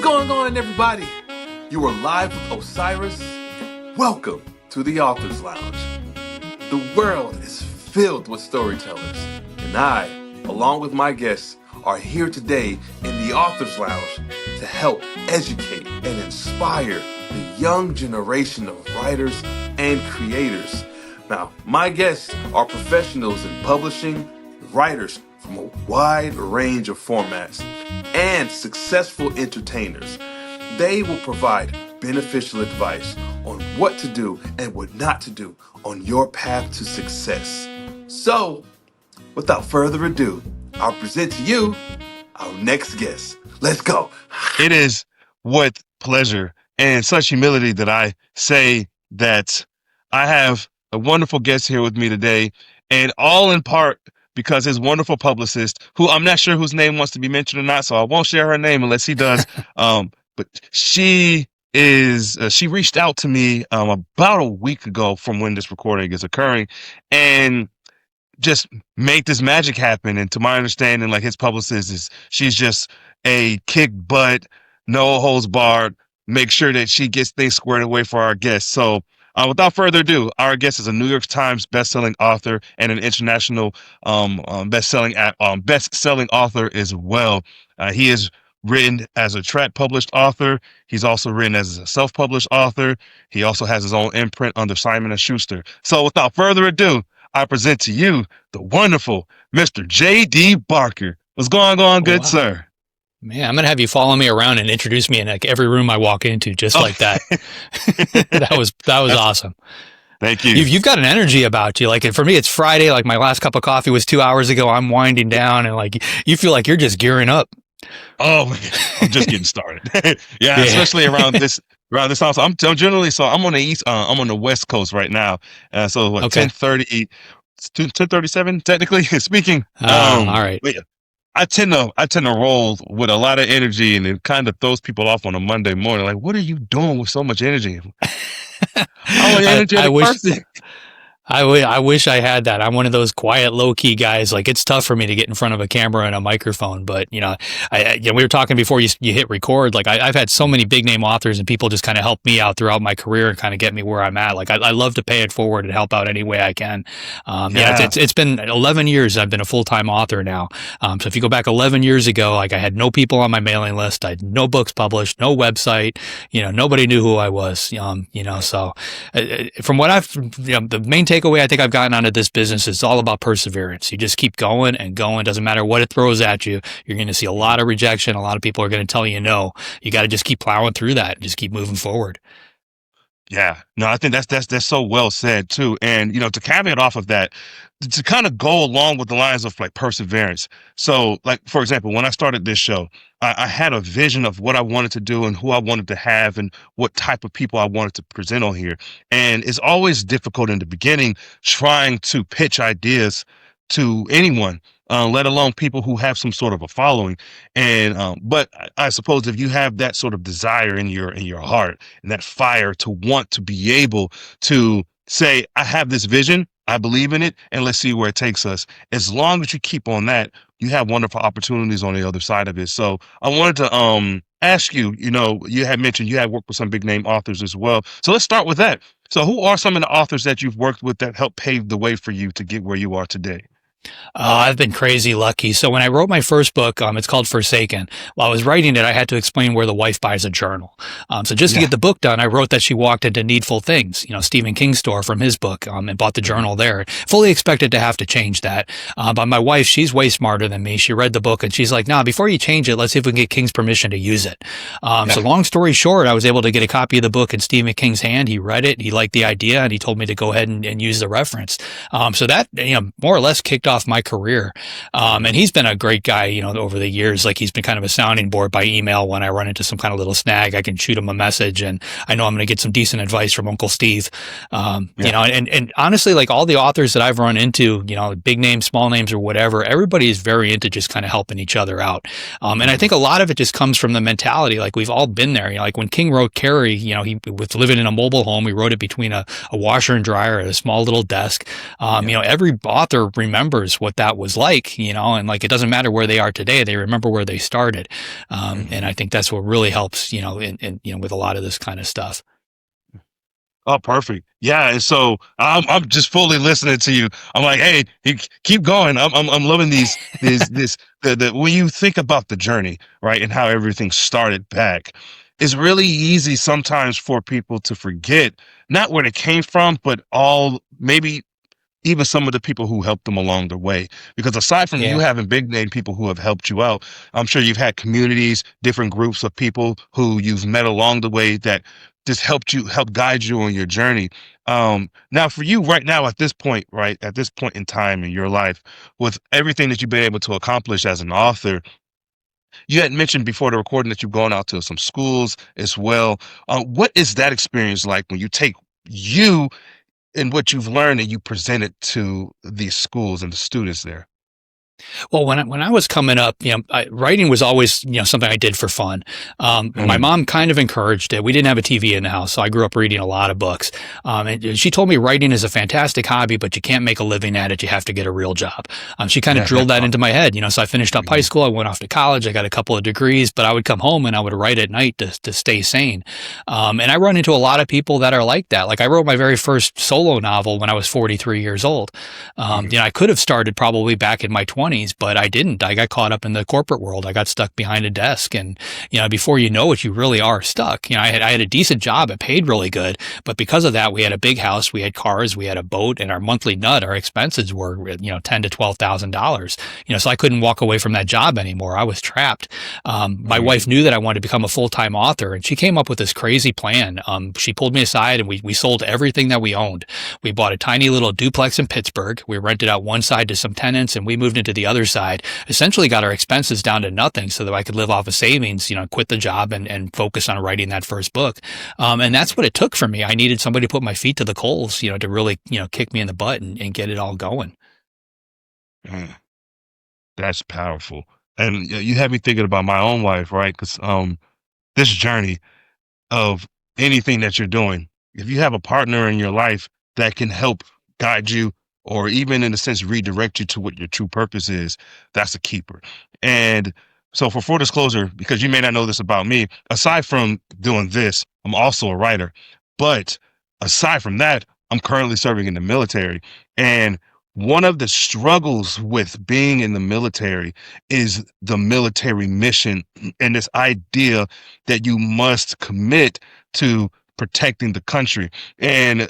going on, everybody? You are live with Osiris. Welcome to the Author's Lounge. The world is filled with storytellers, and I, along with my guests, are here today in the Author's Lounge to help educate and inspire the young generation of writers and creators. Now, my guests are professionals in publishing, writers from a wide range of formats, and successful entertainers. They will provide beneficial advice on what to do and what not to do on your path to success. So, without further ado, I'll present to you our next guest. Let's go. It is with pleasure and such humility that I say that I have a wonderful guest here with me today, and all in part because his wonderful publicist, who I'm not sure whose name wants to be mentioned or not, so I won't share her name unless he does. But she reached out to me about a week ago from when this recording is occurring, and just make this magic happen. And to my understanding, like, his publicist she's just a kick butt, no holds barred, make sure that she gets things squared away for our guests. So without further ado, our guest is a New York Times bestselling author and an international bestselling author as well. He is written as a track published author. He's also written as a self-published author. He also has his own imprint under Simon & Schuster. So without further ado, I present to you the wonderful Mr. J.D. Barker. What's going on, good sir? Man, I'm going to have you follow me around and introduce me in like every room I walk into, just like that. That was awesome. Thank you. You've got an energy about you. Like, for me, it's Friday. Like, my last cup of coffee was 2 hours ago. I'm winding down, and like, you feel like you're just gearing up. Oh, I'm just getting started. yeah, especially around this time. So I'm on the West Coast right now. So what, okay. 10:37 technically speaking. All right. I tend to roll with a lot of energy, and it kind of throws people off on a Monday morning. Like, what are you doing with so much energy? I wish I had that. I'm one of those quiet, low key guys. Like, it's tough for me to get in front of a camera and a microphone. But we were talking before you hit record. Like, I've had so many big name authors and people just kind of help me out throughout my career and kind of get me where I'm at. Like, I love to pay it forward and help out any way I can. It's been 11 years. I've been a full time author now. So if you go back 11 years ago, like, I had no people on my mailing list. I had no books published, no website. Nobody knew who I was. So from what the main takeaway I think I've gotten out of this business is all about perseverance. You just keep going and going. Doesn't matter what it throws at you. You're going to see a lot of rejection. A lot of people are going to tell you no. You got to just keep plowing through that and just keep moving forward. Yeah, no, I think that's so well said too. And, to caveat off of that, to kind of go along with the lines of like perseverance. So, like, for example, when I started this show, I had a vision of what I wanted to do and who I wanted to have and what type of people I wanted to present on here. And it's always difficult in the beginning trying to pitch ideas to anyone, let alone people who have some sort of a following. And but I suppose if you have that sort of desire in your heart and that fire to want to be able to say, I have this vision, I believe in it, and let's see where it takes us. As long as you keep on that, you have wonderful opportunities on the other side of it. So I wanted to ask you, you had mentioned you had worked with some big name authors as well. So let's start with that. So who are some of the authors that you've worked with that helped pave the way for you to get where you are today? I've been crazy lucky. So when I wrote my first book, it's called Forsaken. While I was writing it, I had to explain where the wife buys a journal. So just to get the book done, I wrote that she walked into Needful Things, Stephen King's store from his book, and bought the journal there. Fully expected to have to change that. But my wife, she's way smarter than me. She read the book and she's like, nah, before you change it, let's see if we can get King's permission to use it. So long story short, I was able to get a copy of the book in Stephen King's hand. He read it. He liked the idea and he told me to go ahead and use the reference. So that, more or less kicked off my career. And he's been a great guy, over the years. Like, he's been kind of a sounding board by email. When I run into some kind of little snag, I can shoot him a message and I know I'm going to get some decent advice from Uncle Steve. And honestly, like, all the authors that I've run into, big names, small names or whatever, everybody is very into just kind of helping each other out. And I think a lot of it just comes from the mentality. Like, we've all been there. Like, when King wrote Carrie, he was living in a mobile home. He wrote it between a washer and dryer at a small little desk. Every author remembers what that was like, and like, it doesn't matter where they are today. They remember where they started. And I think that's what really helps, with a lot of this kind of stuff. Oh, perfect. Yeah, and so I'm just fully listening to you. I'm like, hey, keep going. I'm loving the when you think about the journey, right, and how everything started back, it's really easy sometimes for people to forget not where they came from, but all maybe even some of the people who helped them along the way. Because aside from you Yeah. having big name people who have helped you out, I'm sure you've had communities, different groups of people who you've met along the way that just help guide you on your journey. Now for you right now at this point, right, at this point in time in your life, with everything that you've been able to accomplish as an author, you had mentioned before the recording that you've gone out to some schools as well. What is that experience like when you take you and what you've learned and you present it to these schools and the students there? Well, when I was coming up, writing was always, something I did for fun. My Mm, mom kind of encouraged it. We didn't have a TV in the house, so I grew up reading a lot of books. And she told me writing is a fantastic hobby, but you can't make a living at it. You have to get a real job. She kind of yeah, drilled that into my head, So I finished up high mhm, school. I went off to college. I got a couple of degrees, but I would come home and I would write at night to stay sane. And I run into a lot of people that are like that. Like, I wrote my very first solo novel when I was 43 years old. mhm, I could have started probably back in my 20s, but I didn't. I got caught up in the corporate world. I got stuck behind a desk, and before you know it, you really are stuck. I had a decent job. It paid really good, but because of that, we had a big house, we had cars, we had a boat, and our monthly nut, our expenses were $10 to $12,000. So I couldn't walk away from that job anymore. I was trapped. My mhm, wife knew that I wanted to become a full-time author, and she came up with this crazy plan. She pulled me aside, and we sold everything that we owned. We bought a tiny little duplex in Pittsburgh. We rented out one side to some tenants, and we moved into the other side. Essentially got our expenses down to nothing so that I could live off of savings, quit the job and focus on writing that first book. And that's what it took for me. I needed somebody to put my feet to the coals, to really, kick me in the butt and get it all going. mhm. That's powerful. And you had me thinking about my own life, right? Because this journey of anything that you're doing. If you have a partner in your life that can help guide you or even in a sense redirect you to what your true purpose is, that's a keeper. And so for full disclosure, because you may not know this about me, aside from doing this, I'm also a writer. But aside from that, I'm currently serving in the military. And one of the struggles with being in the military is the military mission and this idea that you must commit to protecting the country. And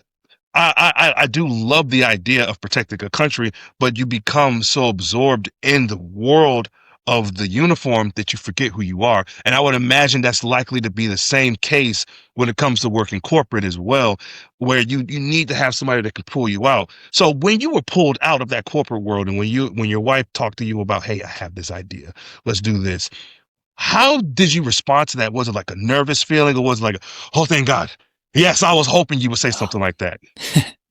I do love the idea of protecting a country, but you become so absorbed in the world of the uniform that you forget who you are. And I would imagine that's likely to be the same case when it comes to working corporate as well, where you need to have somebody that can pull you out. So when you were pulled out of that corporate world and when your wife talked to you about, hey, I have this idea, let's do this. How did you respond to that? Was it like a nervous feeling or was it like, oh, thank God? Yes, I was hoping you would say something like that.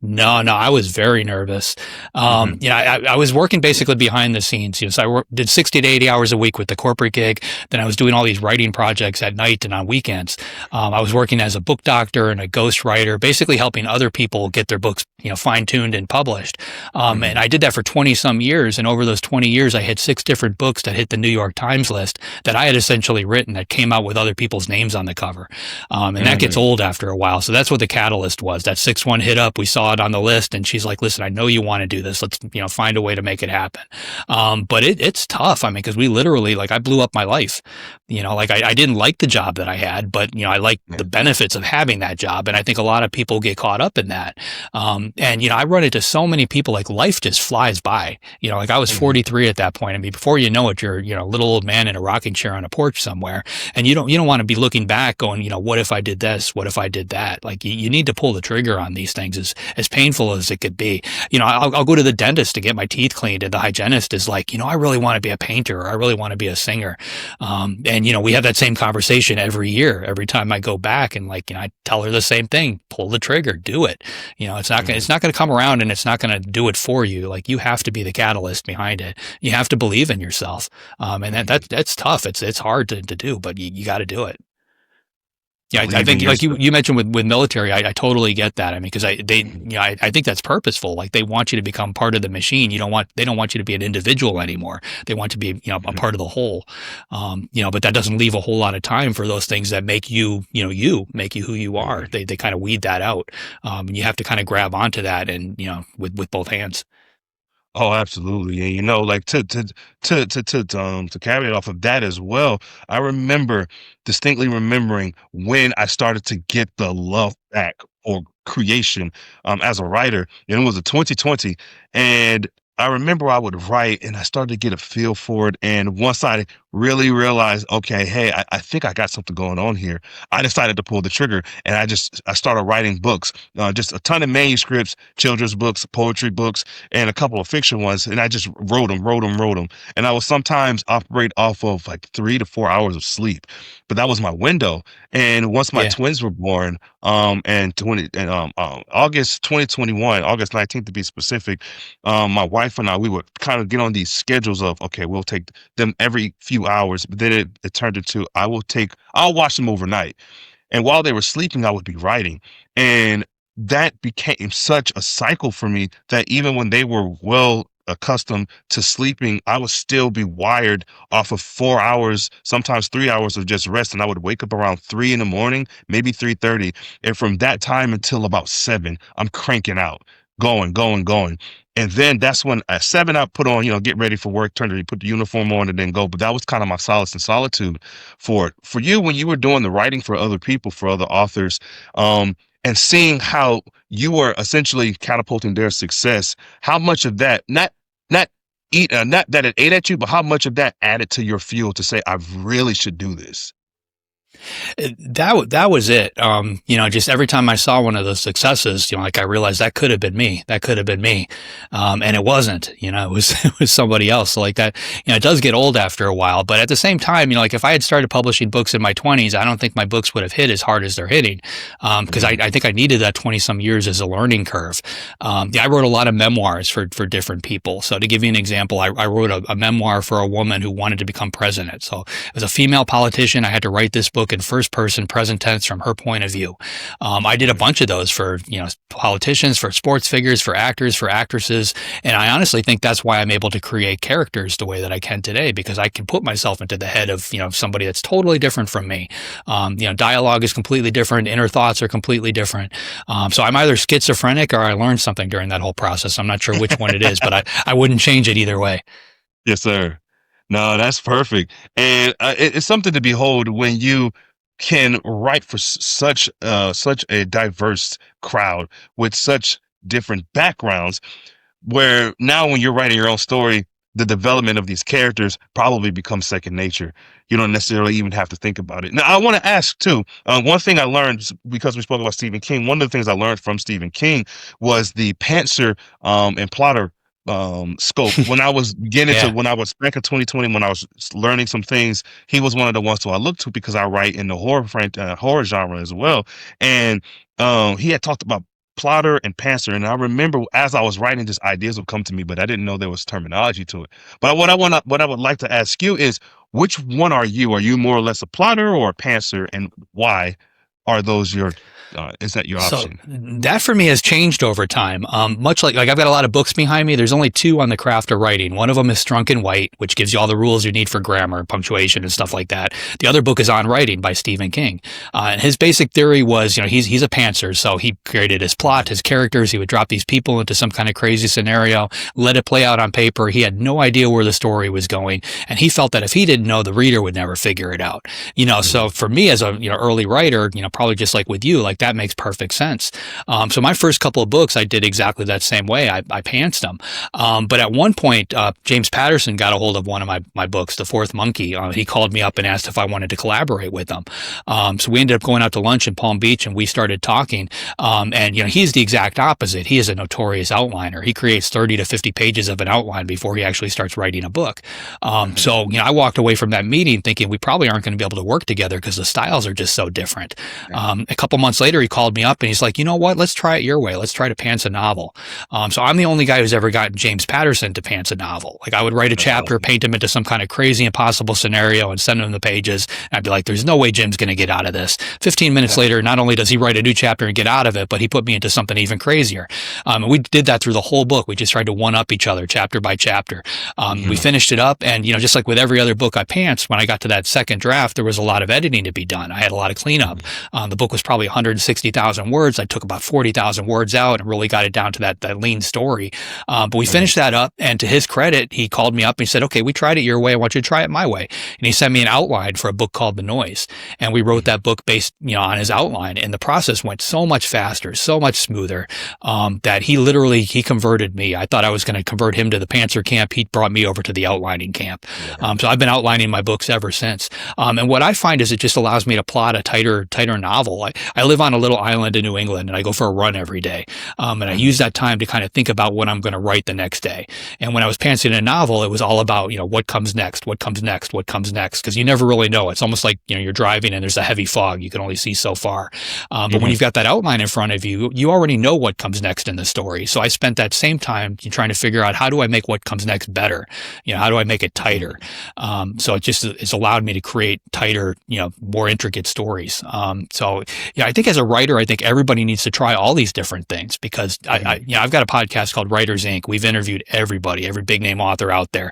No, no, I was very nervous. Hmm. I was working basically behind the scenes. So did 60 to 80 hours a week with the corporate gig. Then I was doing all these writing projects at night and on weekends. I was working as a book doctor and a ghostwriter, basically helping other people get their books, fine tuned and published. And Hmm. I did that for 20 some years. And over those 20 years, I had 6 different books that hit the New York Times list that I had essentially written that came out with other people's names on the cover. And that gets Hmm. old after a while. So that's what the catalyst was. That 6-1 hit up. We saw it on the list, and she's like, "Listen, I know you want to do this. Let's find a way to make it happen." But it's tough. I mean, because we literally, like, I blew up my life. Like, I didn't like the job that I had, but I like Yeah. the benefits of having that job, and I think a lot of people get caught up in that. And I run into so many people. Like, life just flies by. Like, I was Hmm. 43 at that point. I mean, before you know it, you're a little old man in a rocking chair on a porch somewhere, and you don't want to be looking back, going, what if I did this? What if I did that? Like, you need to pull the trigger on these things, as painful as it could be. I'll go to the dentist to get my teeth cleaned, and the hygienist is like, I really want to be a painter, or I really want to be a singer. And we have that same conversation every year, every time I go back, and I tell her the same thing: pull the trigger, do it. It's not going to come around, and it's not going to do it for you. Like, you have to be the catalyst behind it. You have to believe in yourself. And that's tough. It's hard to do, but you got to do it. Yeah, I believe in think like yourself. you mentioned with military, I totally get that. I mean, because I think that's purposeful. Like they want you to become part of the machine. They don't want you to be an individual anymore. They want to be, a part of the whole. But that doesn't leave a whole lot of time for those things that make you, make you who you are. They kind of weed that out. And you have to kind of grab onto that and, with both hands. Oh, absolutely. And like to carry it off of that as well, I remember distinctly remembering when I started to get the love back for creation as a writer. And it was a 2020. And I remember I would write and I started to get a feel for it. And once I really realized, okay, hey, I think I got something going on here, I decided to pull the trigger and I started writing books, just a ton of manuscripts, children's books, poetry books, and a couple of fiction ones. And I just wrote them. And I would sometimes operate off of like 3 to 4 hours of sleep, but that was my window. And once my Yeah. twins were born, August 2021, August 19th to be specific, my wife and I, we would kind of get on these schedules of, okay, we'll take them every few hours, but then it turned into, I'll watch them overnight. And while they were sleeping, I would be writing. And that became such a cycle for me that even when they were well accustomed to sleeping, I would still be wired off of 4 hours, sometimes 3 hours of just rest. And I would wake up around 3 in the morning, maybe 3:30. And from that time until about 7, I'm cranking out, going. And then that's when at 7, I put on, get ready for work, put the uniform on and then go. But that was kind of my solace and solitude for it. For you, when you were doing the writing for other people, for other authors, and seeing how you were essentially catapulting their success, how much of that, not that it ate at you, but how much of that added to your fuel to say, I really should do this? That was it. Just every time I saw one of those successes, like I realized that could have been me. That could have been me. And it wasn't, it was, it was somebody else. So like that, it does get old after a while, but at the same time, like if I had started publishing books in my 20s, I don't think my books would have hit as hard as they're hitting. Because I think I needed that 20 some years as a learning curve. I wrote a lot of memoirs for different people. So to give you an example, I wrote a memoir for a woman who wanted to become president. So as a female politician, I had to write this book in first person, present tense from her point of view. I did a bunch of those for, politicians, for sports figures, for actors, for actresses. And I honestly think that's why I'm able to create characters the way that I can today, because I can put myself into the head of, somebody that's totally different from me. Dialogue is completely different. Inner thoughts are completely different. So I'm either schizophrenic or I learned something during that whole process. I'm not sure which one it is, but I wouldn't change it either way. Yes, sir. No, that's perfect. And it's something to behold when you can write for such a diverse crowd with such different backgrounds, where now when you're writing your own story, the development of these characters probably becomes second nature. You don't necessarily even have to think about it. Now, I want to ask too, one thing I learned, because we spoke about Stephen King, one of the things I learned from Stephen King was the pantser and plotter scope. When I was getting Yeah. when I was back in 2020, when I was learning some things, he was one of the ones who I looked to because I write in the horror genre as well. And he had talked about plotter and pantser, and I remember as I was writing, just ideas would come to me, but I didn't know there was terminology to it. But what I would like to ask you is, which one are you? Are you more or less a plotter or a pantser, and why are those your? Is that your So option? that for me has changed over time. Much like I've got a lot of books behind me. There's only two on the craft of writing. One of them is Strunk and White, which gives you all the rules you need for grammar, punctuation, and stuff like that. The other book is On Writing by Stephen King. And his basic theory was, he's a pantser, so he created his plot, his characters. He would drop these people into some kind of crazy scenario, let it play out on paper. He had no idea where the story was going, and he felt that if he didn't know, the reader would never figure it out. So for me as a early writer, probably just like with you, like that makes perfect sense. So my first couple of books, I did exactly that same way. I pantsed them. But at one point, James Patterson got a hold of one of my books, The Fourth Monkey. He called me up and asked if I wanted to collaborate with him. So we ended up going out to lunch in Palm Beach and we started talking. And he's the exact opposite. He is a notorious outliner. He creates 30 to 50 pages of an outline before he actually starts writing a book. So I walked away from that meeting thinking we probably aren't going to be able to work together because the styles are just so different. A couple months later, he called me up and he's like, you know what? Let's try it your way. Let's try to pants a novel. So I'm the only guy who's ever gotten James Patterson to pants a novel. Like I would write a chapter, awesome. paint him into some kind of crazy, impossible scenario and send him the pages. And I'd be like, there's no way Jim's going to get out of this. 15 minutes later, not only does he write a new chapter and get out of it, but he put me into something even crazier. And we did that through the whole book. We just tried to one up each other chapter by chapter. We finished it up. And, just like with every other book I pants, when I got to that second draft, there was a lot of editing to be done. I had a lot of cleanup. The book was probably 160,000 words. I took about 40,000 words out and really got it down to that lean story. But we finished that up. And to his credit, he called me up and he said, okay, we tried it your way. I want you to try it my way. And he sent me an outline for a book called The Noise. And we wrote that book based, on his outline. And the process went so much faster, so much smoother, that he converted me. I thought I was going to convert him to the pantser camp. He brought me over to the outlining camp. So I've been outlining my books ever since. And what I find is it just allows me to plot a tighter novel. I live on a little island in New England and I go for a run every day. And I use that time to kind of think about what I'm going to write the next day. And when I was pantsing a novel, it was all about, what comes next, what comes next, what comes next. Cause you never really know. It's almost like, you're driving and there's a heavy fog. You can only see so far. But when you've got that outline in front of you, you already know what comes next in the story. So I spent that same time trying to figure out how do I make what comes next better? How do I make it tighter? So it's allowed me to create tighter, more intricate stories. I think as a writer, I think everybody needs to try all these different things because I've got a podcast called Writers Inc. We've interviewed everybody, every big name author out there.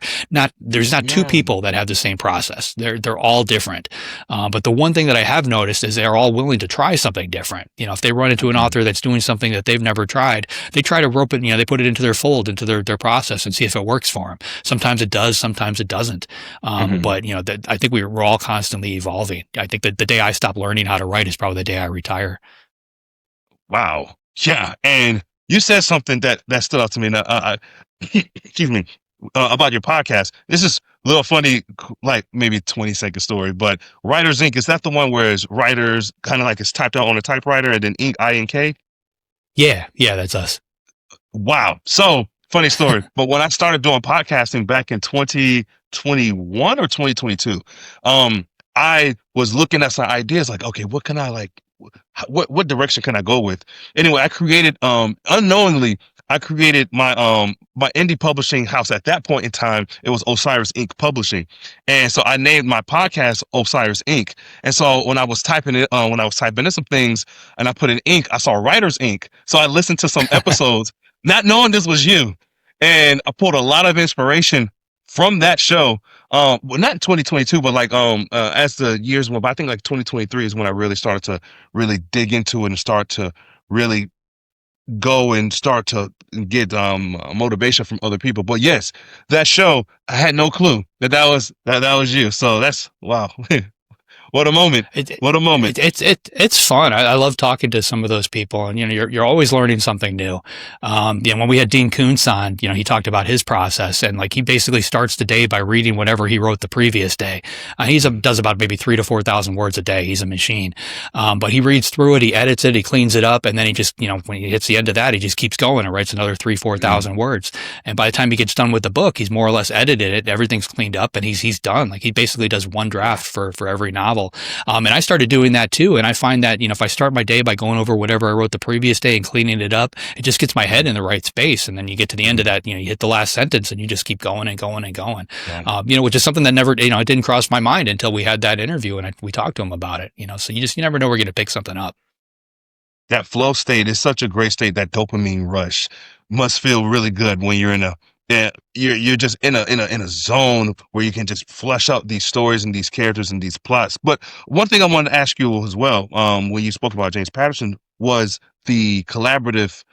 There's not two people that have the same process. They're all different. But the one thing that I have noticed is they're all willing to try something different. If they run into an author that's doing something that they've never tried, they try to rope it, they put it into their fold, into their process and see if it works for them. Sometimes it does, sometimes it doesn't. But I think we're all constantly evolving. I think that the day I stop learning how to write is probably the day I retire. Wow. Yeah. And you said something that stood out to me. Now, excuse me, about your podcast. This is a little funny, like maybe 20-second story, but Writers Inc. Is that the one where it's writers kind of like it's typed out on a typewriter and then ink, I-N-K? Yeah, that's us. Wow. So funny story. But when I started doing podcasting back in 2021 or 2022, I was looking at some ideas like, okay, what can I like, what direction can I go with? Anyway, I created, unknowingly, I created my my indie publishing house. At that point in time, it was Osiris Inc. Publishing. And so I named my podcast Osiris Inc. And so when I was typing in some things and I put in ink, I saw Writers Inc. So I listened to some episodes, not knowing this was you. And I pulled a lot of inspiration from that show. Well, not in 2022, but like as the years went by, I think like 2023 is when I really started to really dig into it and start to really go and start to get motivation from other people. But yes, that show, I had no clue that was you. So that's wow. What a moment. What a moment. It's fun. I love talking to some of those people and, you're always learning something new. When we had Dean Koontz on, he talked about his process and like he basically starts the day by reading whatever he wrote the previous day. Does about maybe 3,000 to 4,000 words a day. He's a machine. But he reads through it, he edits it, he cleans it up. And then he just, when he hits the end of that, he just keeps going and writes another 3,000 to 4,000 words. And by the time he gets done with the book, he's more or less edited it. Everything's cleaned up and he's done. Like he basically does one draft for every novel. And I started doing that too. And I find that, if I start my day by going over whatever I wrote the previous day and cleaning it up, it just gets my head in the right space. And then you get to the end of that, you hit the last sentence and you just keep going and going and going, which is something that never, it didn't cross my mind until we had that interview and we talked to him about it, so you never know we're going to pick something up. That flow state is such a great state. That dopamine rush must feel really good when you're you're just in a zone where you can just flesh out these stories and these characters and these plots. But one thing I wanted to ask you as well, when you spoke about James Patterson, was the collaborative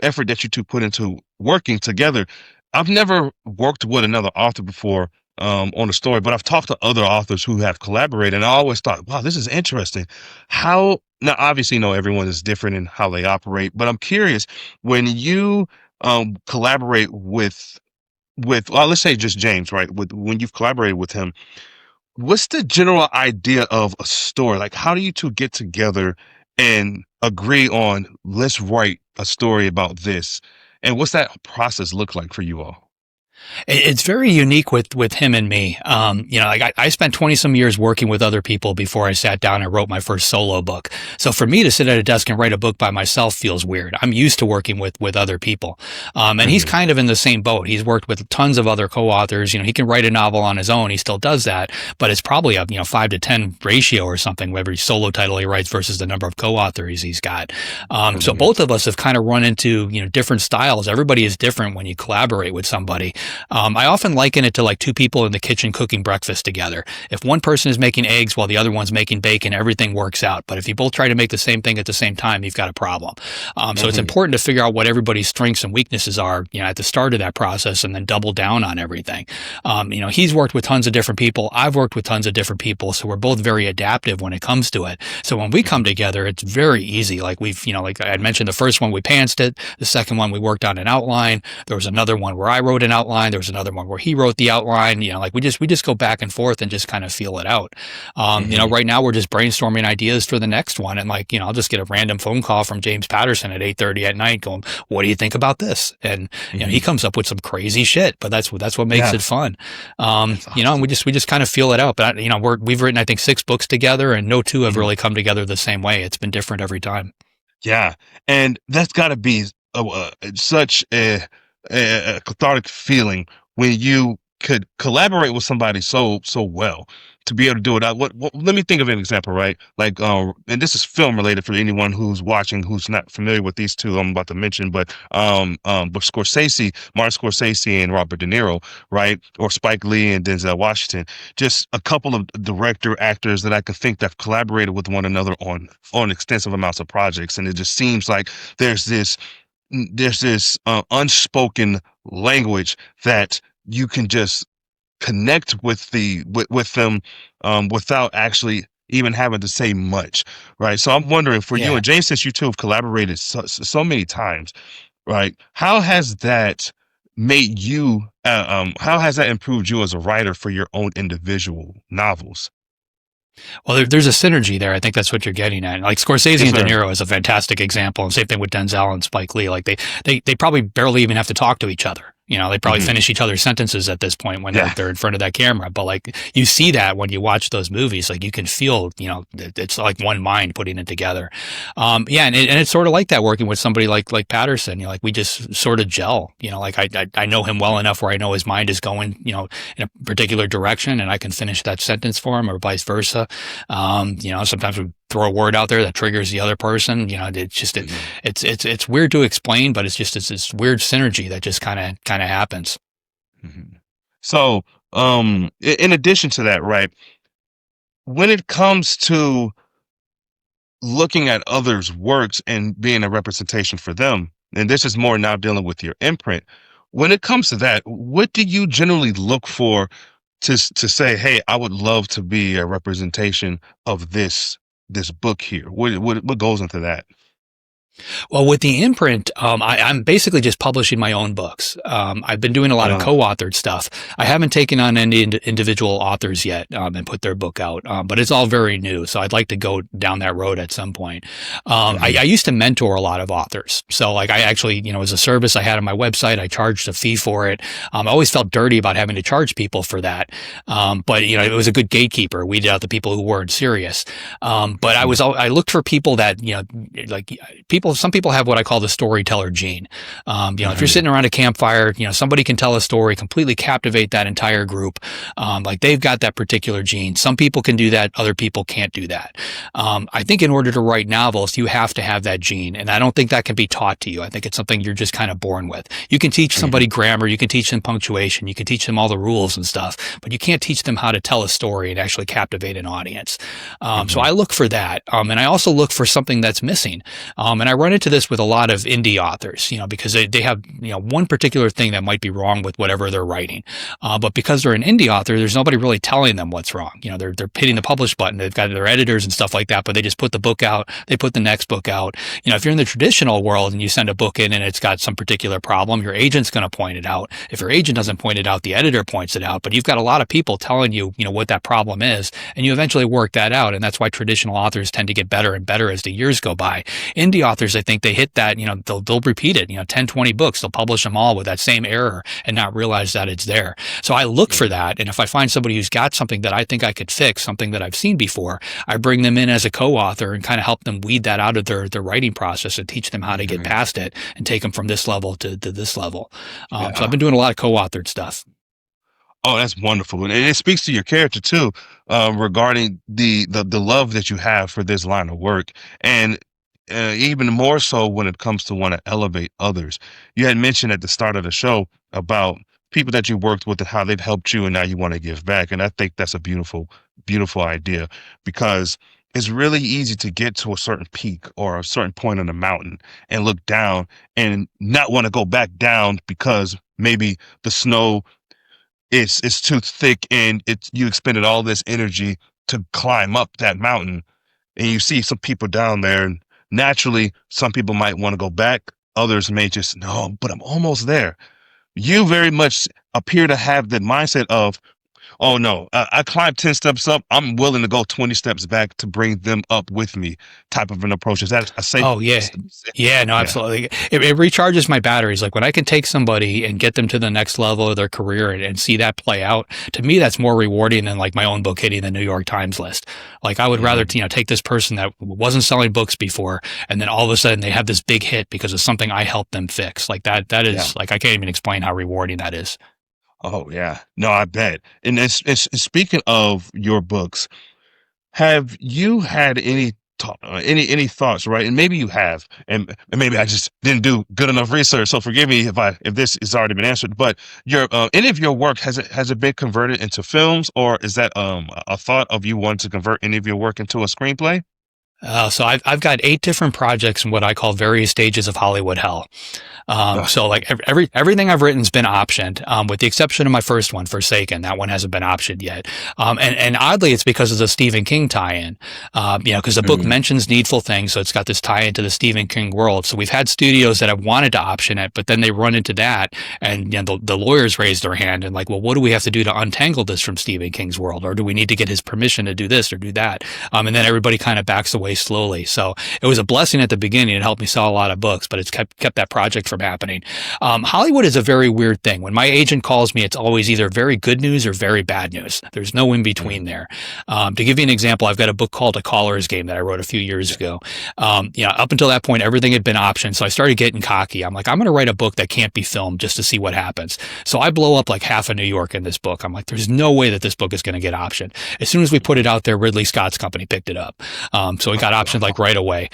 effort that you two put into working together. I've never worked with another author before on a story, but I've talked to other authors who have collaborated, and I always thought, wow, this is interesting. Now, obviously, everyone is different in how they operate, but I'm curious when you collaborate with well, let's say just James, right? When you've collaborated with him, what's the general idea of a story? Like, how do you two get together and agree on let's write a story about this? And what's that process look like for you all? It's very unique with him and me. Like I spent 20 some years working with other people before I sat down and wrote my first solo book. So for me to sit at a desk and write a book by myself feels weird. I'm used to working with other people. And he's kind of in the same boat. He's worked with tons of other co-authors. He can write a novel on his own. He still does that, but it's probably a, 5 to 10 ratio or something, every solo title he writes versus the number of co-authors he's got. So both of us have kind of run into, different styles. Everybody is different when you collaborate with somebody. I often liken it to like two people in the kitchen cooking breakfast together. If one person is making eggs while the other one's making bacon, everything works out. But if you both try to make the same thing at the same time, you've got a problem. So it's important to figure out what everybody's strengths and weaknesses are, at the start of that process, and then double down on everything. He's worked with tons of different people. I've worked with tons of different people. So we're both very adaptive when it comes to it. So when we come together, it's very easy. Like like I had mentioned, the first one we pantsed it. The second one we worked on an outline. There was another one where I wrote an outline. There was another one where he wrote the outline. We just go back and forth and just kind of feel it out. Right now we're just brainstorming ideas for the next one. And I'll just get a random phone call from James Patterson at 8:30 at night going, what do you think about this? And, he comes up with some crazy shit, but that's what makes it fun. Awesome. And we just kind of feel it out. But, we've written, I think, 6 books together, and no two have really come together the same way. It's been different every time. Yeah. And that's got to be such a cathartic feeling when you could collaborate with somebody so well to be able to do it. Let me think of an example, right? Like, and this is film related for anyone who's watching who's not familiar with these two I'm about to mention, but Martin Scorsese and Robert De Niro, right? Or Spike Lee and Denzel Washington. Just a couple of actors that I can think that have collaborated with one another on extensive amounts of projects, and it just seems like there's this unspoken language that you can just connect with them without actually even having to say much, right? So I'm wondering for you and James, since you two have collaborated so many times, right? How has that made you? How has that improved you as a writer for your own individual novels? Well, there's a synergy there. I think that's what you're getting at. Like Scorsese and De Niro is a fantastic example, and same thing with Denzel and Spike Lee. Like they probably barely even have to talk to each other. They probably finish each other's sentences at this point when they're in front of that camera. But like you see that when you watch those movies, like you can feel, it's like one mind putting it together. And it's sort of like that working with somebody like Patterson. We just sort of gel. I know him well enough where I know his mind is going, in a particular direction, and I can finish that sentence for him, or vice versa. Sometimes we throw a word out there that triggers the other person. It's just it's weird to explain, but it's this weird synergy that just kind of happens. So, in addition to that, right, when it comes to looking at others' works and being a representation for them, and this is more now dealing with your imprint, when it comes to that, what do you generally look for to say, hey, I would love to be a representation of this book here? What goes into that? Well, with the imprint, I'm basically just publishing my own books. I've been doing a lot of co-authored stuff. I haven't taken on any individual authors yet and put their book out, but it's all very new. So I'd like to go down that road at some point. I used to mentor a lot of authors. So like I actually, as a service I had on my website, I charged a fee for it. I always felt dirty about having to charge people for that. But it was a good gatekeeper. Weeded out the people who weren't serious. But I looked for people that, some people have what I call the storyteller gene. If you're sitting around a campfire, somebody can tell a story, completely captivate that entire group. Like they've got that particular gene. Some people can do that. Other people can't do that. I think in order to write novels, you have to have that gene. And I don't think that can be taught to you. I think it's something you're just kind of born with. You can teach somebody grammar. You can teach them punctuation. You can teach them all the rules and stuff, but you can't teach them how to tell a story and actually captivate an audience. So I look for that. And I also look for something that's missing. And I run into this with a lot of indie authors, because they have, one particular thing that might be wrong with whatever they're writing. But because they're an indie author, there's nobody really telling them what's wrong. They're hitting the publish button. They've got their editors and stuff like that, but they just put the book out. They put the next book out. If you're in the traditional world and you send a book in and it's got some particular problem, your agent's going to point it out. If your agent doesn't point it out, the editor points it out. But you've got a lot of people telling you, what that problem is, and you eventually work that out. And that's why traditional authors tend to get better and better as the years go by. Indie authors authors, I think they hit that, they'll repeat it, 10, 20 books, they'll publish them all with that same error and not realize that it's there. So I look for that. And if I find somebody who's got something that I think I could fix, something that I've seen before, I bring them in as a co-author and kind of help them weed that out of their writing process and teach them how to get past it and take them from this level to this level. So I've been doing a lot of co-authored stuff. Oh, that's wonderful. And it speaks to your character too, regarding the love that you have for this line of work. And even more so when it comes to want to elevate others. You had mentioned at the start of the show about people that you worked with and how they've helped you and now you want to give back. And I think that's a beautiful, beautiful idea, because it's really easy to get to a certain peak or a certain point on the mountain and look down and not want to go back down because maybe the snow it's too thick and you expended all this energy to climb up that mountain, and you see some people down there, and naturally some people might want to go back, others may just, no, but I'm almost there. You very much appear to have the mindset of, oh no, I climbed 10 steps up, I'm willing to go 20 steps back to bring them up with me, type of an approach. Is that a safe? Oh yeah. Yeah, no, absolutely. It recharges my batteries. Like when I can take somebody and get them to the next level of their career and see that play out, to me, that's more rewarding than like my own book hitting the New York Times list. Like I would rather, take this person that wasn't selling books before, and then all of a sudden they have this big hit because of something I helped them fix. Like that is like, I can't even explain how rewarding that is. Oh yeah, no, I bet. And it's speaking of your books, have you had any thoughts, right? And maybe you have, and maybe I just didn't do good enough research. So forgive me if this has already been answered. But your any of your work, has it been converted into films, or is that a thought of you wanting to convert any of your work into a screenplay? So I've got 8 different projects in what I call various stages of Hollywood hell. So like everything I've written's been optioned, with the exception of my first one, Forsaken. That one hasn't been optioned yet. And oddly, it's because of the Stephen King tie-in. Because the book mentions needful things, so it's got this tie into the Stephen King world. So we've had studios that have wanted to option it, but then they run into that, and the lawyers raise their hand and like, well, what do we have to do to untangle this from Stephen King's world, or do we need to get his permission to do this or do that? And then everybody kind of backs away slowly. So it was a blessing at the beginning. It helped me sell a lot of books, but it's kept that project from happening. Hollywood is a very weird thing. When my agent calls me, it's always either very good news or very bad news. There's no in between there. To give you an example, I've got a book called A Caller's Game that I wrote a few years ago. Up until that point, everything had been optioned. So I started getting cocky. I'm like, I'm going to write a book that can't be filmed just to see what happens. So I blow up like half of New York in this book. I'm like, there's no way that this book is going to get optioned. As soon as we put it out there, Ridley Scott's company picked it up. So it got optioned like right away.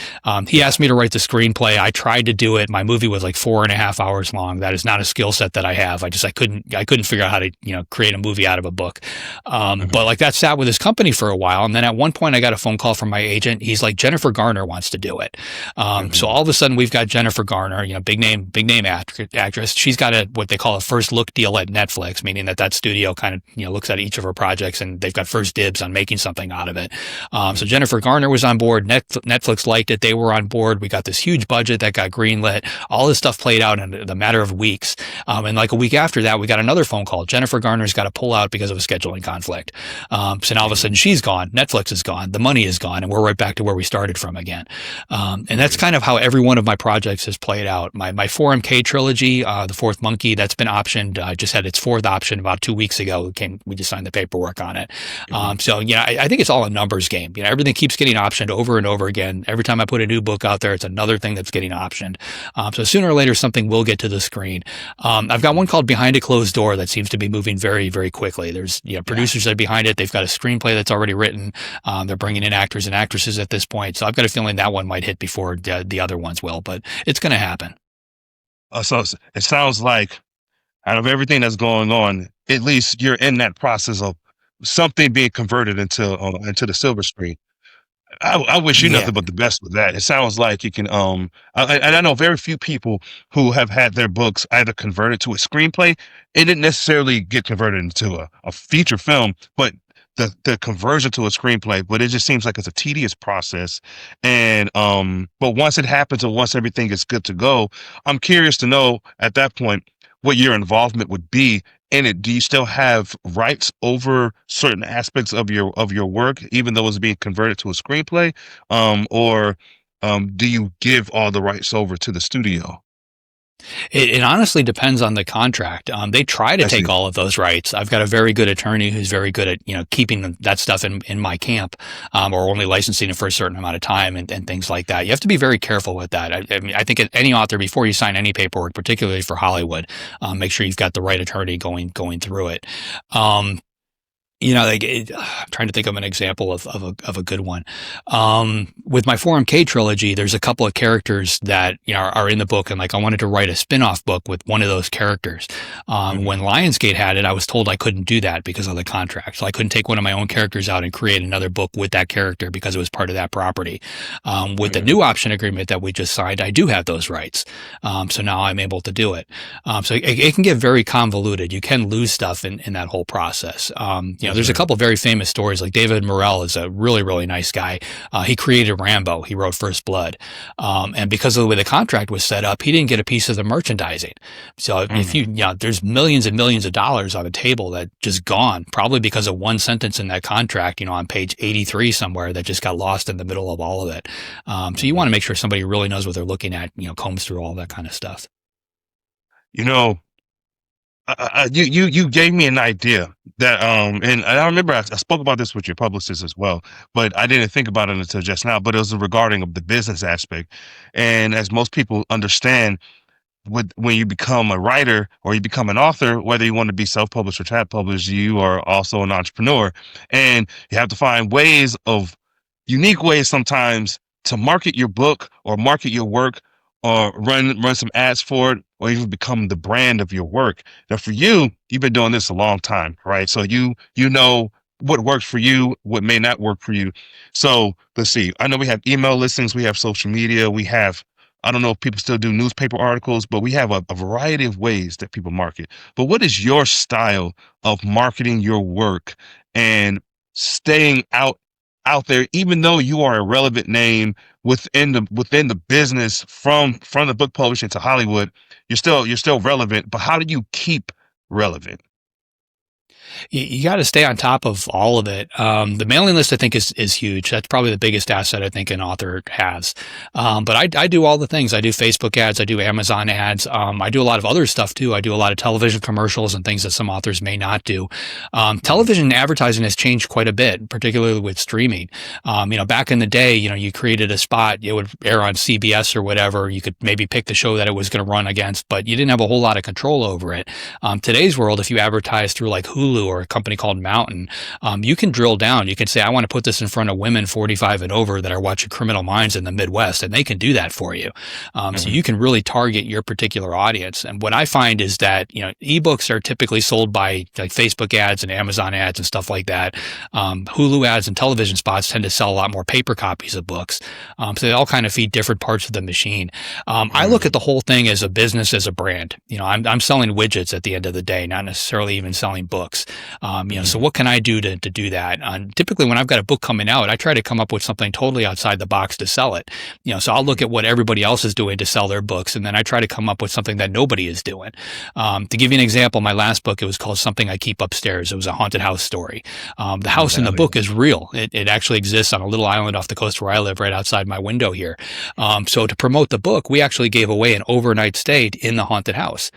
He asked me to write the screenplay. I tried to do it. My movie was like 4.5 hours long. That is not a skill set that I have. I couldn't figure out how to, create a movie out of a book. But like that sat with his company for a while. And then at one point I got a phone call from my agent. He's like, Jennifer Garner wants to do it. So all of a sudden we've got Jennifer Garner, big name actress. She's got what they call a first look deal at Netflix, meaning that studio kind of, looks at each of her projects and they've got first dibs on making something out of it. So Jennifer Garner was on board. Netflix liked it. They were on board. We got this huge budget that got greenlit. All this stuff played out in the matter of weeks. And like a week after that, we got another phone call. Jennifer Garner's got to pull out because of a scheduling conflict. So now all of a sudden she's gone. Netflix is gone. The money is gone. And we're right back to where we started from again. And that's kind of how every one of my projects has played out. My 4MK trilogy, The Fourth Monkey, that's been optioned. I just had its 4th option about 2 weeks ago. We just signed the paperwork on it. So, I think it's all a numbers game. Everything keeps getting optioned over and over again. Every time I put a new book out there, it's another thing that's getting optioned. So sooner or later, something will get to the screen. I've got one called Behind a Closed Door that seems to be moving very, very quickly. There's producers that are behind it. They've got a screenplay that's already written. They're bringing in actors and actresses at this point. So I've got a feeling that one might hit before the other ones will, but it's going to happen. So it sounds like out of everything that's going on, at least you're in that process of something being converted into the silver screen. I wish you nothing but the best with that. It sounds like you can, and I know very few people who have had their books either converted to a screenplay. It didn't necessarily get converted into a feature film, but the conversion to a screenplay, but it just seems like it's a tedious process. And, but once it happens and once everything is good to go, I'm curious to know at that point what your involvement would be in it. Do you still have rights over certain aspects of your work, even though it's being converted to a screenplay? Or do you give all the rights over to the studio? It honestly depends on the contract. They try to I take see. all of those rights. I've got a very good attorney who's very good at, keeping that stuff in my camp, or only licensing it for a certain amount of time and things like that. You have to be very careful with that. I mean, I think any author, before you sign any paperwork, particularly for Hollywood, make sure you've got the right attorney going through it. I'm trying to think of an example of a good one. With my 4MK trilogy, there's a couple of characters that, are in the book. And like, I wanted to write a spin-off book with one of those characters. When Lionsgate had it, I was told I couldn't do that because of the contract. So I couldn't take one of my own characters out and create another book with that character because it was part of that property. With the new option agreement that we just signed, I do have those rights. So now I'm able to do it. So it can get very convoluted. You can lose stuff in that whole process. There's a couple of very famous stories. Like David Morrell is a really, really nice guy. He created Rambo. He wrote First Blood. And because of the way the contract was set up, he didn't get a piece of the merchandising. So if there's millions and millions of dollars on the table that just gone, probably because of one sentence in that contract, on page 83 somewhere that just got lost in the middle of all of it. So you want to make sure somebody really knows what they're looking at, combs through all that kind of stuff. You gave me an idea that and I remember I spoke about this with your publicist as well, but I didn't think about it until just now. But it was regarding of the business aspect, and as most people understand, when you become a writer or you become an author, whether you want to be self-published or tab published, you are also an entrepreneur, and you have to find unique ways sometimes to market your book or market your work or run some ads for it or even become the brand of your work. Now for you, you've been doing this a long time, right? So you know what works for you, what may not work for you. So let's see. I know we have email listings, we have social media, I don't know if people still do newspaper articles, but we have a variety of ways that people market. But what is your style of marketing your work and staying out there, even though you are a relevant name within the business from the book publishing to Hollywood, you're still relevant, but how do you keep relevant? You got to stay on top of all of it. The mailing list, I think, is huge. That's probably the biggest asset I think an author has. But I do all the things. I do Facebook ads. I do Amazon ads. I do a lot of other stuff too. I do a lot of television commercials and things that some authors may not do. Television advertising has changed quite a bit, particularly with streaming. Back in the day, you created a spot, it would air on CBS or whatever. You could maybe pick the show that it was going to run against, but you didn't have a whole lot of control over it. Today's world, if you advertise through like Hulu or a company called Mountain, you can drill down. You can say, I want to put this in front of women 45 and over that are watching Criminal Minds in the Midwest, and they can do that for you. So you can really target your particular audience. And what I find is that, ebooks are typically sold by like Facebook ads and Amazon ads and stuff like that. Hulu ads and television spots tend to sell a lot more paper copies of books. So they all kind of feed different parts of the machine. I look at the whole thing as a business, as a brand. I'm selling widgets at the end of the day, not necessarily even selling books. So what can I do to do that? Typically when I've got a book coming out, I try to come up with something totally outside the box to sell it. So I'll look at what everybody else is doing to sell their books, and then I try to come up with something that nobody is doing. To give you an example, my last book, it was called Something I Keep Upstairs. It was a haunted house story. The house in the book is real. It actually exists on a little island off the coast where I live, right outside my window here. So to promote the book, we actually gave away an overnight stay in the haunted house,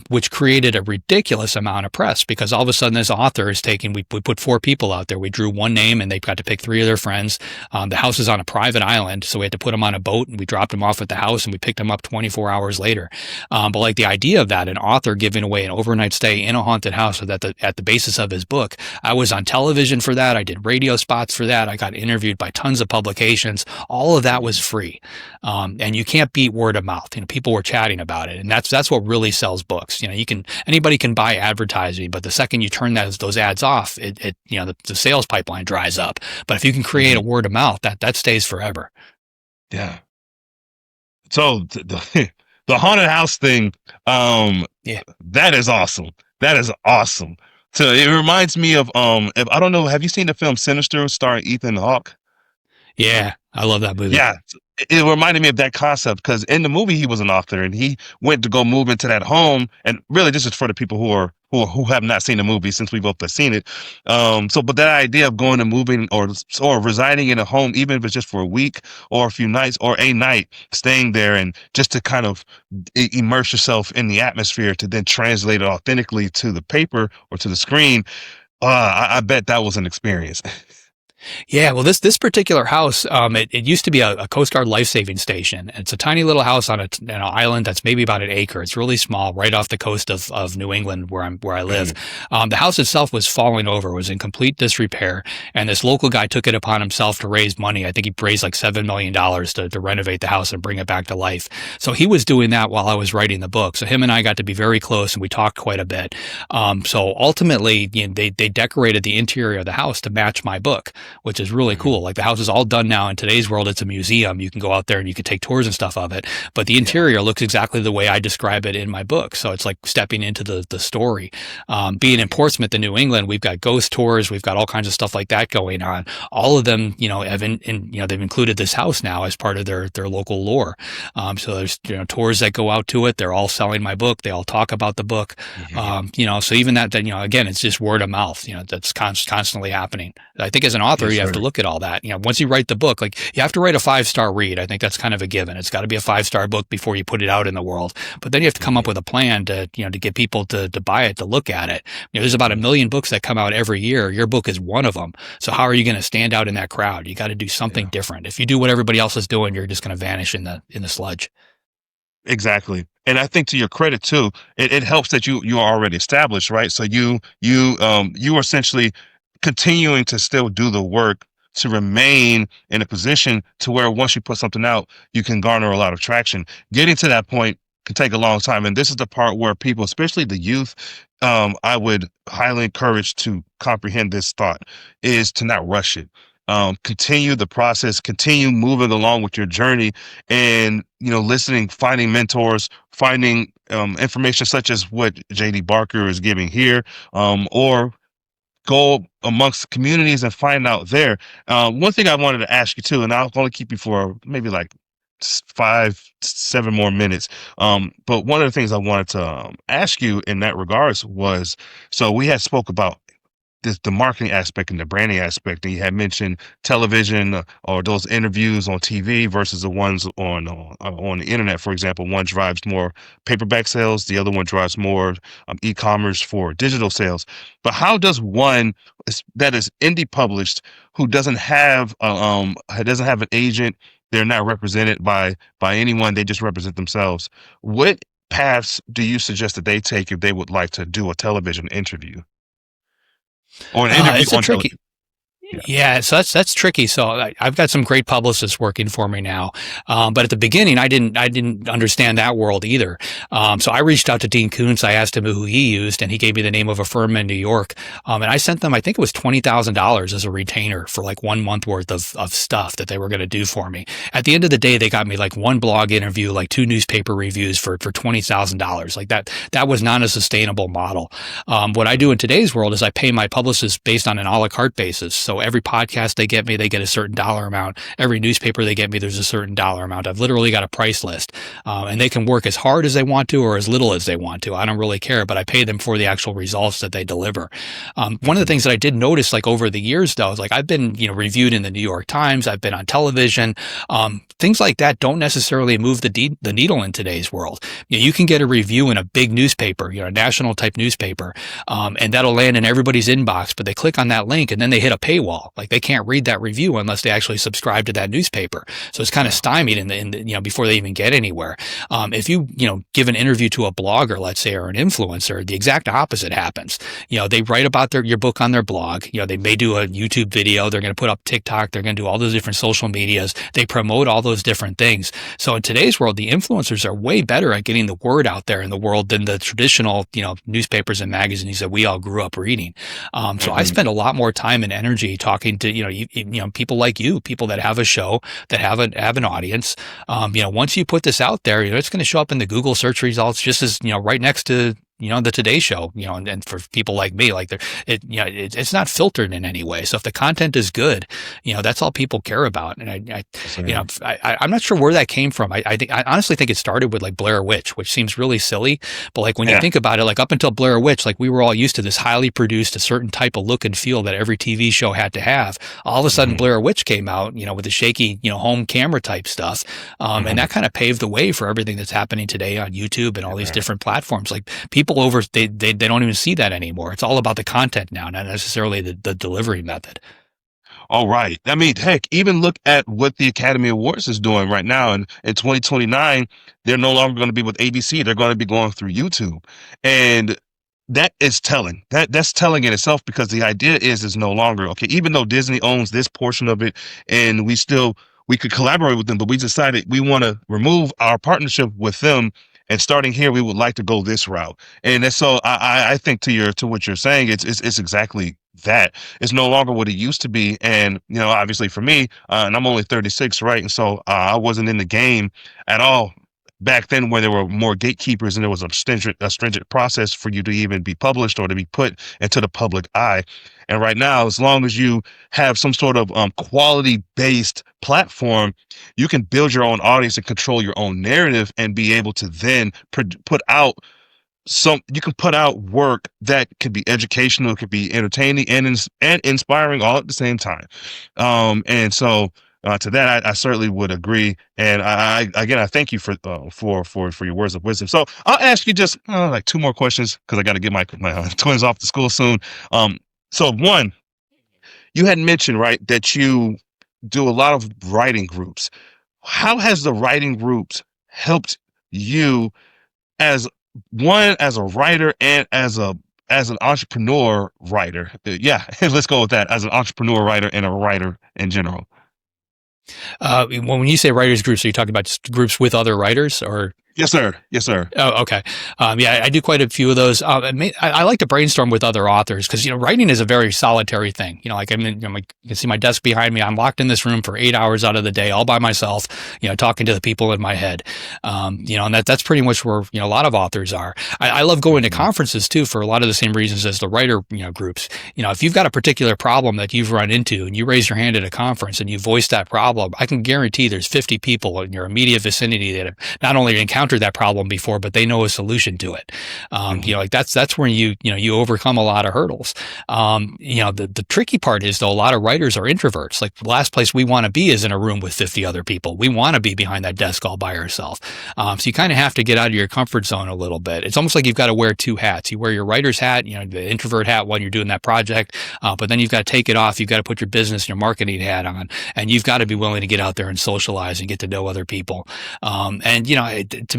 which created a ridiculous amount of press because all of a sudden this author is we put 4 people out there. We drew one name and they've got to pick 3 of their friends. The house is on a private island, so we had to put them on a boat and we dropped them off at the house and we picked them up 24 hours later. But like the idea of that, an author giving away an overnight stay in a haunted house at the basis of his book, I was on television for that. I did radio spots for that. I got interviewed by tons of publications. All of that was free. And you can't beat word of mouth. People were chatting about it, and that's what really sells books. Anybody can buy advertising, but the second you turn those ads off, the sales pipeline dries up. But if you can create a word of mouth, that stays forever. Yeah. So the haunted house thing, that is awesome. That is awesome. So it reminds me of I don't know, have you seen the film Sinister starring Ethan Hawke? Yeah, I love that movie. Yeah, it reminded me of that concept because in the movie he was an author and he went to go move into that home, and really this is for the people who are who have not seen the movie, since we both have seen it. But that idea of going and moving or residing in a home, even if it's just for a week or a few nights or a night, staying there and just to kind of immerse yourself in the atmosphere to then translate it authentically to the paper or to the screen. I bet that was an experience. Yeah, well, this particular house, it used to be a Coast Guard life-saving station. It's a tiny little house on an island that's maybe about an acre. It's really small, right off the coast of New England, where I live. The house itself was falling over, was in complete disrepair, and this local guy took it upon himself to raise money. I think he raised like $7 million to renovate the house and bring it back to life. So he was doing that while I was writing the book. So him and I got to be very close, and we talked quite a bit. So ultimately, they decorated the interior of the house to match my book, which is really cool. Like, the house is all done now. In today's world, it's a museum. You can go out there and you can take tours and stuff of it. But the interior looks exactly the way I describe it in my book. So it's like stepping into the story. Being in Portsmouth in New England, we've got ghost tours. We've got all kinds of stuff like that going on. All of them, they've included this house now as part of their local lore. So there's, tours that go out to it. They're all selling my book. They all talk about the book. So even that, again, it's just word of mouth, that's constantly happening. I think as an author, you have to look at all that. Once you write the book, like, you have to write a 5-star read. I think that's kind of a given. It's got to be a 5-star book before you put it out in the world. But then you have to come up with a plan to get people to buy it, to look at it. There's about 1 million books that come out every year. Your book is one of them. So how are you going to stand out in that crowd? You got to do something different. If you do what everybody else is doing, you're just going to vanish in the sludge. Exactly. And I think, to your credit too, it helps that you are already established, right? So you are essentially continuing to still do the work to remain in a position to where once you put something out, you can garner a lot of traction. Getting to that point can take a long time. And this is the part where people, especially the youth, I would highly encourage to comprehend this thought, is to not rush it. Continue the process, continue moving along with your journey, and, listening, finding mentors, finding information such as what JD Barker is giving here, or go amongst communities and find out there. One thing I wanted to ask you too, and I'll only keep you for maybe like 5-7 more minutes. But one of the things I wanted to ask you in that regards was, so we had spoke about the marketing aspect and the branding aspect, and you had mentioned television, or those interviews on TV versus the ones on the internet. For example, one drives more paperback sales, the other one drives more e-commerce for digital sales. But how does one that is indie published, who doesn't have an agent, they're not represented by anyone, they just represent themselves, what paths do you suggest that they take if they would like to do a television interview? Or an interview It's on tricky. television? Yeah, so that's tricky. So I've got some great publicists working for me now, but at the beginning, I didn't understand that world either. So I reached out to Dean Koontz. I asked him who he used, and he gave me the name of a firm in New York. And I sent them, I think it was $20,000 as a retainer for like 1 month worth of stuff that they were going to do for me. At the end of the day, they got me like 1 blog interview, like 2 newspaper reviews for $20,000. Like that was not a sustainable model. What I do in today's world is I pay my publicists based on an a la carte basis. So every podcast they get me, they get a certain dollar amount. Every newspaper they get me, there's a certain dollar amount. I've literally got a price list, and they can work as hard as they want to or as little as they want to. I don't really care, but I pay them for the actual results that they deliver. One of the things that I did notice, like over the years, though, is like I've been, reviewed in the New York Times. I've been on television. Things like that don't necessarily move the needle in today's world. You can get a review in a big newspaper, a national type newspaper, and that'll land in everybody's inbox. But they click on that link and then they hit a paywall. Like, they can't read that review unless they actually subscribe to that newspaper. So it's kind of stymied in the before they even get anywhere. If you give an interview to a blogger, let's say, or an influencer, the exact opposite happens. They write about your book on their blog. They may do a YouTube video. They're going to put up TikTok. They're going to do all those different social medias. They promote all those different things. So in today's world, the influencers are way better at getting the word out there in the world than the traditional, newspapers and magazines that we all grew up reading. So I spend a lot more time and energy talking to, people like you, people that have a show, that have an audience. Once you put this out there, it's going to show up in the Google search results just as, right next to the Today Show, and for people like me, like it's not filtered in any way. So if the content is good, that's all people care about. And I'm not sure where that came from. I honestly think it started with like Blair Witch, which seems really silly, but like when you think about it, like up until Blair Witch, like we were all used to this highly produced, a certain type of look and feel that every TV show had to have. All of a sudden, Blair Witch came out, with the shaky, home camera type stuff, and that kind of paved the way for everything that's happening today on YouTube and all these different platforms. Like people they don't even see that anymore. It's all about the content now, not necessarily the delivery method. All right. I mean, heck, even look at what the Academy Awards is doing right now. And in 2029, they're no longer going to be with ABC. They're going to be going through YouTube. And that is telling. That's telling in itself, because the idea is no longer, okay, even though Disney owns this portion of it and we could collaborate with them, but we decided we want to remove our partnership with them. And starting here, we would like to go this route. And that's, so I think to what you're saying, it's exactly that. It's no longer what it used to be. And, obviously for me, and I'm only 36, right? And so I wasn't in the game at all back then, where there were more gatekeepers and there was a stringent process for you to even be published or to be put into the public eye. And right now, as long as you have some sort of quality-based platform, you can build your own audience and control your own narrative and be able to then put out you can put out work that could be educational, could be entertaining and inspiring all at the same time. And so to that, I certainly would agree. And I thank you for your words of wisdom. So I'll ask you just like two more questions, because I got to get my twins off to school soon. So one, you had mentioned, right, that you do a lot of writing groups. How has the writing groups helped you as a writer and as an entrepreneur writer? Yeah, let's go with that. As an entrepreneur writer and a writer in general. When you say writers groups, are you talking about just groups with other writers, or? Yes, sir. Yes, sir. Oh, okay. Yeah, I do quite a few of those. I like to brainstorm with other authors, because, writing is a very solitary thing. Like you can see my desk behind me. I'm locked in this room for 8 hours out of the day, all by myself, talking to the people in my head. And that's pretty much where, a lot of authors are. I love going to conferences too, for a lot of the same reasons as the writer, groups. If you've got a particular problem that you've run into and you raise your hand at a conference and you voice that problem, I can guarantee there's 50 people in your immediate vicinity that have not only encountered that problem before, but they know a solution to it. Like that's where you overcome a lot of hurdles. The tricky part is, though, a lot of writers are introverts. Like the last place we want to be is in a room with 50 other people. We want to be behind that desk all by yourself. So you kind of have to get out of your comfort zone a little bit. It's almost like you've got to wear two hats. You wear your writer's hat, the introvert hat when you're doing that project, but then you've got to take it off. You've got to put your business and your marketing hat on, and you've got to be willing to get out there and socialize and get to know other people.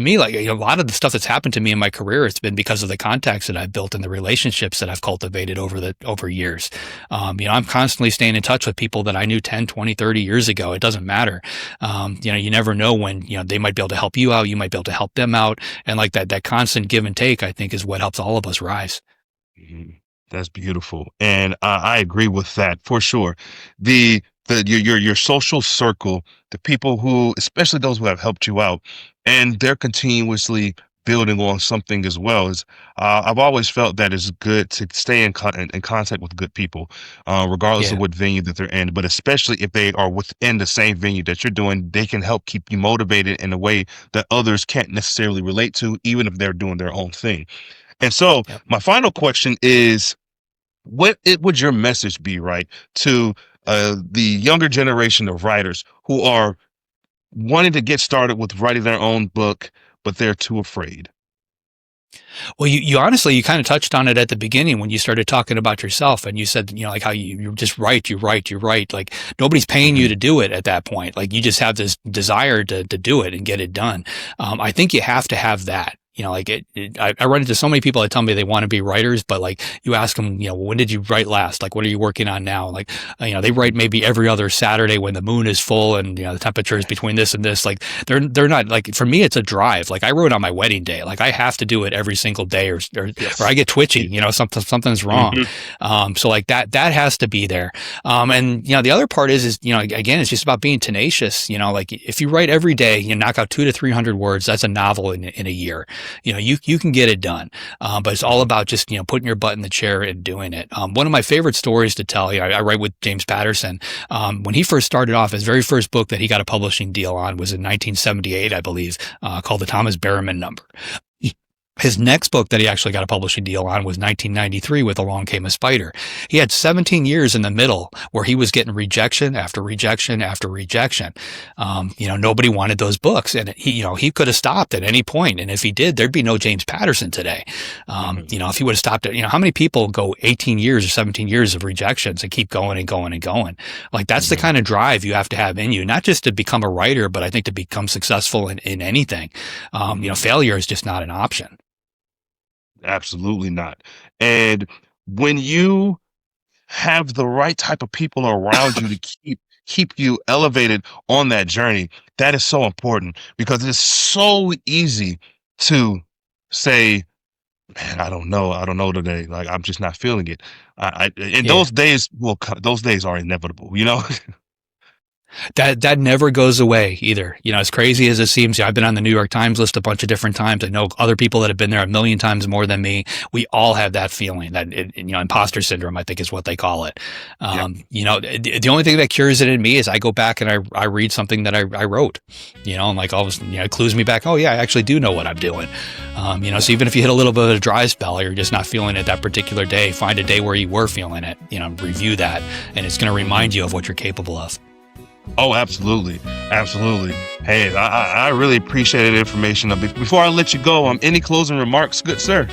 To me, like a lot of the stuff that's happened to me in my career, it's been because of the contacts that I've built and the relationships that I've cultivated over years. I'm constantly staying in touch with people that I knew 10, 20, 30 years ago. It doesn't matter. You never know when, they might be able to help you out. You might be able to help them out. And like that constant give and take, I think, is what helps all of us rise. Mm-hmm. That's beautiful. And I agree with that for sure. Your social circle, the people who, especially those who have helped you out, and they're continuously building on something as well. I've always felt that it's good to stay in contact with good people, regardless of what venue that they're in, but especially if they are within the same venue that you're doing, they can help keep you motivated in a way that others can't necessarily relate to, even if they're doing their own thing. And so my final question is, what would your message be, right, to the younger generation of writers who are wanting to get started with writing their own book, but they're too afraid? Well, you honestly, you kind of touched on it at the beginning when you started talking about yourself, and you said, like how you just write. Like nobody's paying you to do it at that point. Like you just have this desire to do it and get it done. I think you have to have that. I run into so many people that tell me they want to be writers, but like you ask them, when did you write last? Like, what are you working on now? Like, they write maybe every other Saturday when the moon is full and, the temperature is between this and this. Like they're not, like, for me, it's a drive. Like I wrote on my wedding day. Like I have to do it every single day or I get twitchy, something's wrong. So like that has to be there. And the other part is, again, it's just about being tenacious. Like if you write every day, you knock out 200 to 300 words, that's a novel in a year. you can get it done. But it's all about just, putting your butt in the chair and doing it. One of my favorite stories to tell, I write with James Patterson. When he first started off, his very first book that he got a publishing deal on was in 1978, I believe, called The Thomas Berriman Number. His next book that he actually got a publishing deal on was 1993 with Along Came a Spider. He had 17 years in the middle where he was getting rejection after rejection after rejection. Nobody wanted those books, and he could have stopped at any point. And if he did, there'd be no James Patterson today. If he would have stopped at, how many people go 18 years or 17 years of rejections and keep going and going and going? Like, that's the kind of drive you have to have in you, not just to become a writer, but I think to become successful in anything. Failure is just not an option. Absolutely not. And when you have the right type of people around you to keep you elevated on that journey, that is so important, because it's so easy to say, man, I don't know today. Like, I'm just not feeling it. Those days those days are inevitable, That never goes away either. As crazy as it seems, I've been on the New York Times list a bunch of different times. I know other people that have been there a million times more than me. We all have that feeling, that imposter syndrome, I think is what they call it. The only thing that cures it in me is I go back and I read something that I wrote, and like all of a sudden, it clues me back. Oh yeah, I actually do know what I'm doing. So even if you hit a little bit of a dry spell, or you're just not feeling it that particular day, find a day where you were feeling it, review that, and it's going to remind you of what you're capable of. Oh, absolutely. Absolutely. Hey, I really appreciated the information. Before I let you go, any closing remarks, good sir?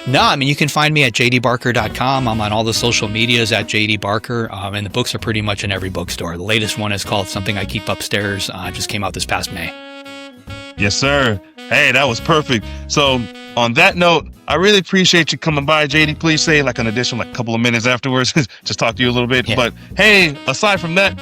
No, you can find me at jdbarker.com. I'm on all the social medias at jdbarker, and the books are pretty much in every bookstore. The latest one is called Something I Keep Upstairs. Just came out this past May. Yes, sir. Hey, that was perfect. So on that note, I really appreciate you coming by, JD. Please say an additional couple of minutes afterwards, just talk to you a little bit. Yeah. But hey, aside from that,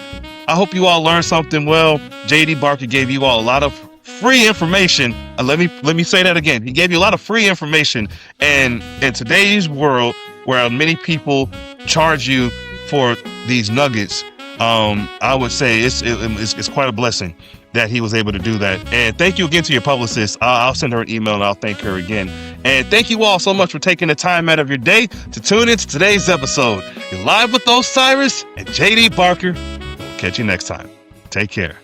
I hope you all learned something well. JD Barker gave you all a lot of free information. Let me say that again. He gave you a lot of free information. And in today's world, where many people charge you for these nuggets, I would say it's quite a blessing that he was able to do that. And thank you again to your publicist. I'll send her an email and I'll thank her again. And thank you all so much for taking the time out of your day to tune into today's episode. You're live with Osiris and JD Barker. We'll catch you next time. Take care.